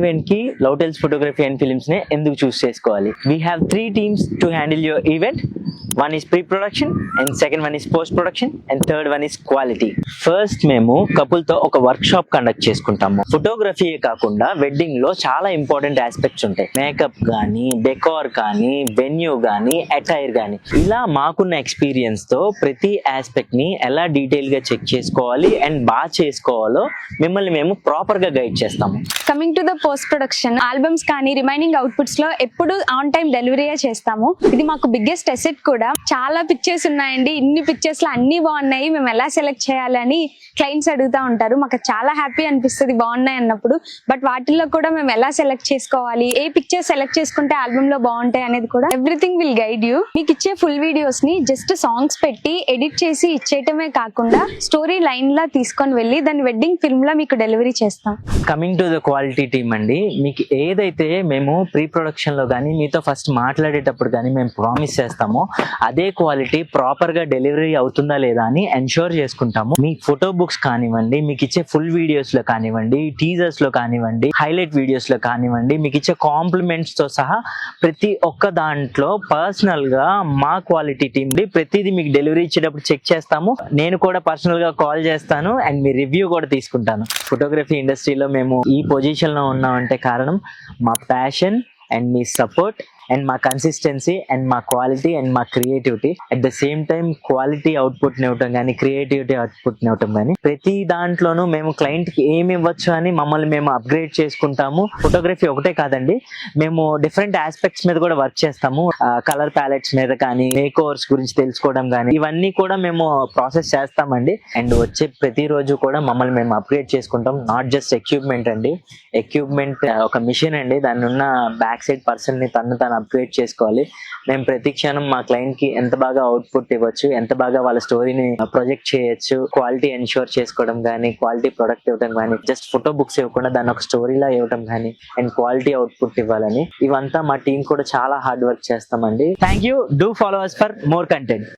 Event కి లౌటెల్స్ photography and films నే ఎందుకు చూస్ చేసుకోవాలి? We have 3 teams to handle your event. One is pre-production, and second one is post-production, and third one is quality. First మేము couple తో ఒక work shop conduct చేసుకుంటాము. ఫోటోగ్రఫీయే కాకుండా wedding లో చాలా ఇంపార్టెంట్ ఆస్పెక్ట్స్ ఉంటాయి. మేకప్ కానీ, డెకోర్ కానీ, వెన్యూ కానీ, అటైర్ కానీ, ఇలా మాకున్న ఎక్స్పీరియన్స్ తో ప్రతి ఆస్పెక్ట్ ని ఎలా డీటెయిల్ గా చెక్ చేసుకోవాలి అండ్ బాగా చేసుకోవాలో మిమ్మల్ని మేము ప్రాపర్ గా గైడ్ చేస్తాము. Coming to the post production, albums కానీ రిమైనింగ్ అవుట్పుట్స్ లో ఎప్పుడు ఆన్ టైం డెలివరీ చేస్తాము. ఇది మాకు బిగ్గెస్ట్ అసెట్ కూడా. చాలా పిక్చర్స్ ఉన్నాయండి, ఇన్ని పిక్చర్స్ లో అన్ని బాగున్నాయి, మేము ఎలా సెలెక్ట్ చేయాలని క్లయింట్స్ అడుగుతా ఉంటారు. మాకు చాలా హ్యాపీ అనిపిస్తుంది బాగున్నాయి అన్నప్పుడు. బట్ వాటిల్లో కూడా మేము ఎలా సెలెక్ట్ చేసుకోవాలి, ఏ పిక్చర్ సెలెక్ట్ చేసుకుంటే ఆల్బమ్ లో బాగుంటాయి అనేది కూడా ఎవ్రీథింగ్ విల్ గైడ్ యూ. మీకు ఇచ్చే ఫుల్ వీడియోస్ ని జస్ట్ సాంగ్స్ పెట్టి ఎడిట్ చేసి ఇచ్చేయటమే కాకుండా స్టోరీ లైన్ లా తీసుకొని వెళ్ళి దాన్ని వెడ్డింగ్ ఫిల్మ్ లా మీకు డెలివరీ చేస్తాం. Coming to the quality team అండి, మీకు ఏదైతే మేము ప్రీ ప్రొడక్షన్ లో కానీ మీతో ఫస్ట్ మాట్లాడేటప్పుడు కానీ మేము ప్రామిస్ చేస్తామో అదే క్వాలిటీ ప్రాపర్ గా డెలివరీ అవుతుందా లేదా అని ఎన్షూర్ చేసుకుంటాము. మీ ఫోటో బుక్స్ కానివ్వండి, మీకు ఇచ్చే ఫుల్ వీడియోస్ లో కానివ్వండి, టీజర్స్ లో కానివ్వండి, హైలైట్ వీడియోస్ లో కానివ్వండి, మీకు ఇచ్చే కాంప్లిమెంట్స్ తో సహా ప్రతి ఒక్క దాంట్లో పర్సనల్ గా మా క్వాలిటీ టీమ్ ప్రతిదీ మీకు డెలివరీ ఇచ్చేటప్పుడు చెక్ చేస్తాము. నేను కూడా పర్సనల్ గా కాల్ చేస్తాను అండ్ మీ రివ్యూ కూడా తీసుకుంటాను. ఫోటోగ్రఫీ ఇండస్ట్రీలో మేము ఈ పొజిషన్ లో ఉన్నామంటే కారణం మా passion and me support and మా కన్సిస్టెన్సీ అండ్ మా క్వాలిటీ అండ్ మా creativity. At the same time quality output ఇవ్వటం కానీ, క్రియేటివిటీ అవుట్పుట్ ఇవ్వటం కానీ, ప్రతి దాంట్లోనూ మేము క్లయింట్ కి ఏమి ఇవ్వచ్చు అని మమ్మల్ని మేము అప్గ్రేడ్ చేసుకుంటాము. ఫోటోగ్రఫీ ఒకటే కాదండి, మేము డిఫరెంట్ ఆస్పెక్ట్స్ మీద కూడా వర్క్ చేస్తాము. కలర్ ప్యాలెట్స్ మీద కానీ, మేక్ ఓవర్స్ గురించి తెలుసుకోవడం కానీ, ఇవన్నీ కూడా మేము ప్రాసెస్ చేస్తామండి. అండ్ వచ్చే ప్రతిరోజు కూడా మమ్మల్ని మేము అప్గ్రేడ్ చేసుకుంటాం. నాట్ జస్ట్ ఎక్విప్మెంట్ అండి, ఎక్విప్మెంట్ ఒక మిషన్ అండి, దాన్ని ఉన్న బ్యాక్ సైడ్ పర్సన్ ని తను అప్గ్రేడ్ చేసుకోవాలి. మేము ప్రతి క్షణం మా క్లయింట్ కి ఎంత బాగా అవుట్పుట్ ఇవ్వచ్చు, ఎంత బాగా వాళ్ళ స్టోరీని ప్రొజెక్ట్ చేయొచ్చు, క్వాలిటీ ఎన్షూర్ చేసుకోవడం కానీ, క్వాలిటీ ప్రొడక్ట్ ఇవ్వడం కానీ, జస్ట్ ఫోటో బుక్స్ ఇవ్వకుండా దాన్ని ఒక స్టోరీలా ఇవ్వడం కానీ, అండ్ క్వాలిటీ అవుట్పుట్ ఇవ్వాలని, ఇవంతా మా టీం కూడా చాలా హార్డ్ వర్క్ చేస్తామండి. Thank you. Do follow us for more content.